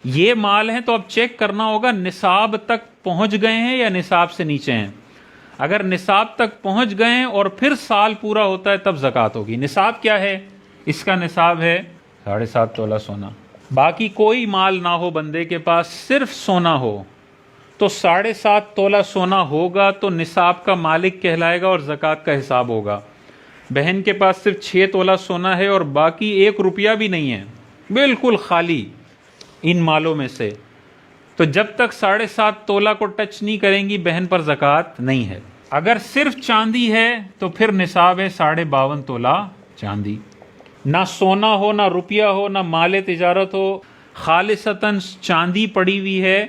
یہ مال ہیں تو اب چیک کرنا ہوگا نصاب تک پہنچ گئے ہیں یا نصاب سے نیچے ہیں. اگر نصاب تک پہنچ گئے ہیں اور پھر سال پورا ہوتا ہے تب زکوٰۃ ہوگی. نصاب کیا ہے؟ اس کا نصاب ہے 7.5 تولہ سونا. باقی کوئی مال نہ ہو بندے کے پاس، صرف سونا ہو تو 7.5 تولہ سونا ہوگا تو نصاب کا مالک کہلائے گا اور زکوٰۃ کا حساب ہوگا. بہن کے پاس صرف 6 تولہ سونا ہے اور باقی 1 روپیہ بھی نہیں ہے، بالکل خالی ان مالوں میں سے، تو جب تک 7.5 تولہ کو ٹچ نہیں کریں گی بہن پر زکوٰۃ نہیں ہے. اگر صرف چاندی ہے تو پھر نصاب ہے 52.5 تولہ چاندی. نہ سونا ہو، نہ روپیہ ہو، نہ مال تجارت ہو، خالصتاً چاندی پڑی ہوئی ہے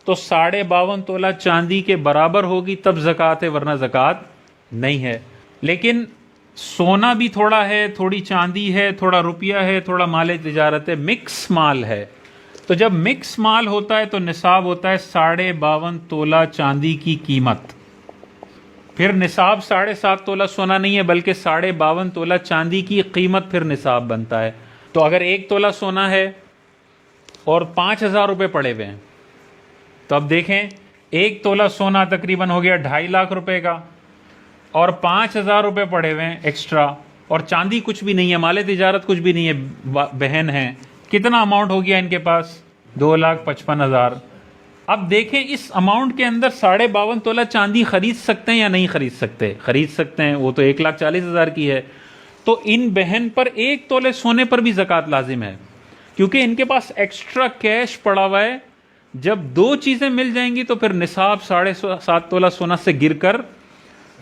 تو 52.5 تولہ چاندی کے برابر ہوگی تب زکوٰۃ ہے، ورنہ زکوٰۃ نہیں ہے. لیکن سونا بھی تھوڑا ہے، تھوڑی چاندی ہے، تھوڑا روپیہ ہے، تھوڑا مال تجارت ہے، مکس مال ہے. تو جب مکس مال ہوتا ہے تو نصاب ہوتا ہے 52.5 تولہ چاندی کی قیمت. پھر نصاب 7.5 تولہ سونا نہیں ہے بلکہ 52.5 تولہ چاندی کی قیمت پھر نصاب بنتا ہے. تو اگر 1 تولہ سونا ہے اور 5,000 روپے پڑے ہوئے ہیں تو اب دیکھیں 1 تولہ سونا تقریباً ہو گیا 2.5 لاکھ روپے کا، اور 5,000 روپے پڑے ہوئے ہیں ایکسٹرا، اور چاندی کچھ بھی نہیں ہے، مال تجارت کچھ بھی نہیں ہے، بہن ہیں. کتنا اماؤنٹ ہو گیا ان کے پاس؟ 2,55,000. اب دیکھیں اس اماؤنٹ کے اندر 52.5 تولہ چاندی خرید سکتے ہیں یا نہیں خرید سکتے؟ خرید سکتے ہیں، وہ تو 1,40,000 کی ہے. تو ان بہن پر 1 تولے سونے پر بھی زکوٰۃ لازم ہے کیونکہ ان کے پاس ایکسٹرا کیش پڑا ہوا ہے. جب 2 چیزیں مل جائیں گی تو پھر نصاب 7.5 تولہ سونا سے گر کر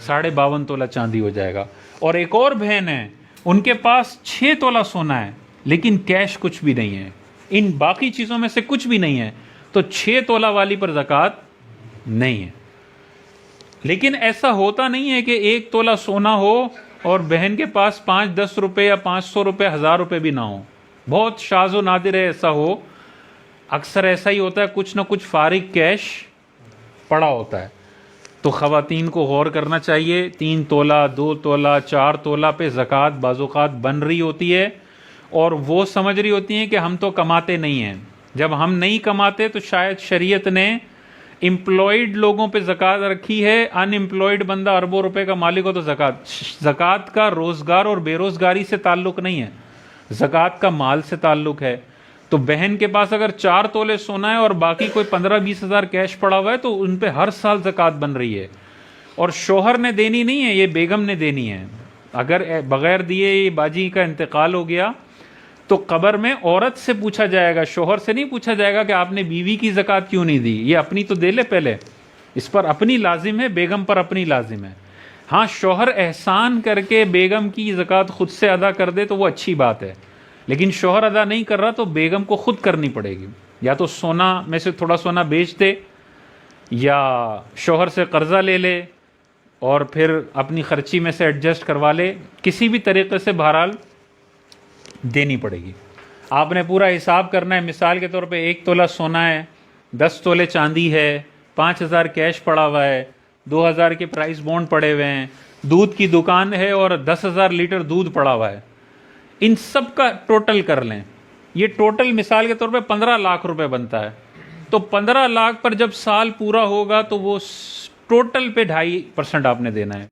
52.5 تولہ چاندی ہو جائے گا. اور ایک اور بہن ہے ان کے پاس 6 تولہ سونا ہے لیکن کیش کچھ بھی نہیں ہے، ان باقی چیزوں میں سے کچھ بھی نہیں ہے، تو 6 تولہ والی پر زکوٰۃ نہیں ہے. لیکن ایسا ہوتا نہیں ہے کہ 1 تولہ سونا ہو اور بہن کے پاس 5-10 روپے یا 500 روپے 1,000 روپے بھی نہ ہو. بہت شاذ و نادر ہے ایسا ہو، اکثر ایسا ہی ہوتا ہے، کچھ نہ کچھ فارغ کیش پڑا ہوتا ہے. تو خواتین کو غور کرنا چاہیے. 3 تولہ 2 تولہ 4 تولہ پہ زکوٰۃ بعض اوقات بن رہی ہوتی ہے اور وہ سمجھ رہی ہوتی ہیں کہ ہم تو کماتے نہیں ہیں. جب ہم نہیں کماتے تو شاید شریعت نے امپلائڈ لوگوں پہ زکوٰۃ رکھی ہے. ان امپلائڈ بندہ اربوں روپے کا مالک ہو تو زکوٰۃ کا روزگار اور بے روزگاری سے تعلق نہیں ہے، زکوٰۃ کا مال سے تعلق ہے. تو بہن کے پاس اگر 4 تولے سونا ہے اور باقی کوئی 15-20 ہزار کیش پڑا ہوا ہے تو ان پہ ہر سال زکوٰۃ بن رہی ہے. اور شوہر نے دینی نہیں ہے، یہ بیگم نے دینی ہے. اگر بغیر دیے یہ باجی کا انتقال ہو گیا تو قبر میں عورت سے پوچھا جائے گا، شوہر سے نہیں پوچھا جائے گا کہ آپ نے بیوی کی زکوٰۃ کیوں نہیں دی. یہ اپنی تو دے لے پہلے، اس پر اپنی لازم ہے، بیگم پر اپنی لازم ہے. ہاں شوہر احسان کر کے بیگم کی زکوٰۃ خود سے ادا کر دے تو وہ اچھی بات ہے، لیکن شوہر ادا نہیں کر رہا تو بیگم کو خود کرنی پڑے گی. یا تو سونا میں سے تھوڑا سونا بیچ دے یا شوہر سے قرضہ لے لے اور پھر اپنی خرچی میں سے ایڈجسٹ کروا لے، کسی بھی طریقے سے بہرحال دینی پڑے گی. آپ نے پورا حساب کرنا ہے. مثال کے طور پہ 1 تولہ سونا ہے، 10 تولے چاندی ہے، 5,000 کیش پڑا ہوا ہے، 2,000 کے پرائز بونڈ پڑے ہوئے ہیں، دودھ کی دکان ہے اور 10,000 لیٹر دودھ پڑا ہوا ہے. ان سب کا ٹوٹل کر لیں، یہ ٹوٹل مثال کے طور پہ 15 لاکھ روپے بنتا ہے. تو 15 لاکھ پر جب سال پورا ہوگا تو وہ ٹوٹل پہ 2.5% آپ نے دینا ہے.